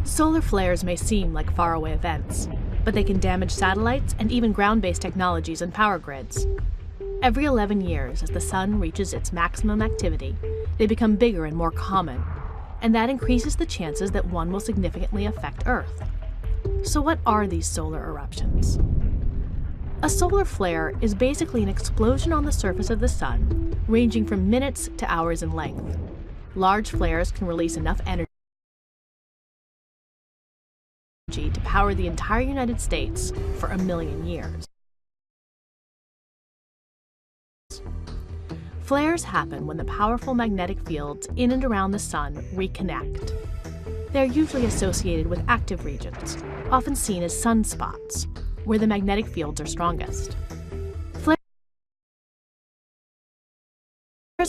Solar flares may seem like faraway events, but they can damage satellites and even ground-based technologies and power grids. Every 11 years, as the sun reaches its maximum activity, they become bigger and more common, and that increases the chances that one will significantly affect Earth. So what are these solar eruptions? A solar flare is basically an explosion on the surface of the sun, ranging from minutes to hours in length. Large flares can release enough energy to power the entire United States for 1 million years. Flares happen when the powerful magnetic fields in and around the sun reconnect. They're usually associated with active regions, often seen as sunspots, where the magnetic fields are strongest. Flares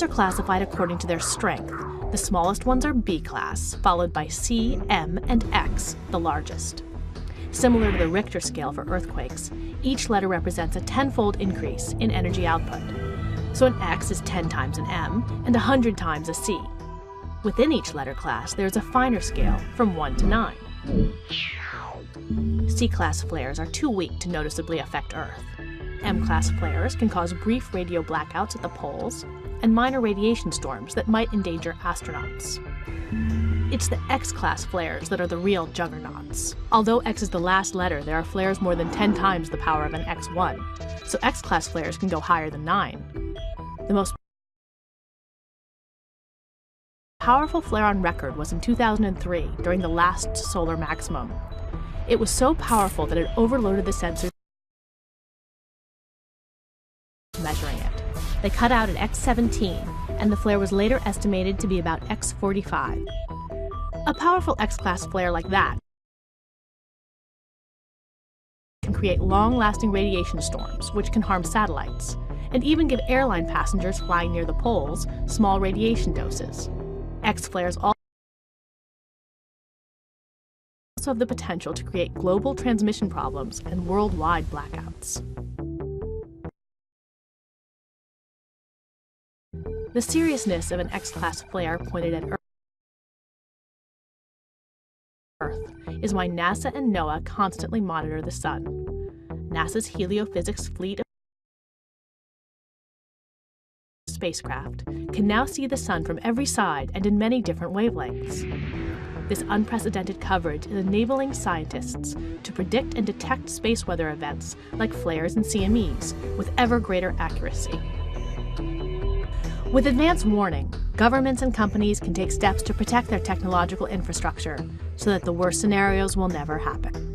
are classified according to their strength. The smallest ones are B class, followed by C, M, and X, the largest. Similar to the Richter scale for earthquakes, each letter represents a 10-fold increase in energy output. So an X is 10 times an M and 100 times a C. Within each letter class, there's a finer scale from 1 to 9. C-class flares are too weak to noticeably affect Earth. M-class flares can cause brief radio blackouts at the poles and minor radiation storms that might endanger astronauts. It's the X-class flares that are the real juggernauts. Although X is the last letter, there are flares more than 10 times the power of an X1, so X-class flares can go higher than 9. The most powerful flare on record was in 2003 during the last solar maximum. It was so powerful that it overloaded the sensors measuring it. They cut out at X17, and the flare was later estimated to be about X45. A powerful X-class flare like that can create long-lasting radiation storms, which can harm satellites, and even give airline passengers flying near the poles small radiation doses. X-flares also have the potential to create global transmission problems and worldwide blackouts. The seriousness of an X-class flare pointed at Earth is why NASA and NOAA constantly monitor the sun. NASA's heliophysics fleet of spacecraft can now see the sun from every side and in many different wavelengths. This unprecedented coverage is enabling scientists to predict and detect space weather events like flares and CMEs with ever greater accuracy. With advanced warning, governments and companies can take steps to protect their technological infrastructure so that the worst scenarios will never happen.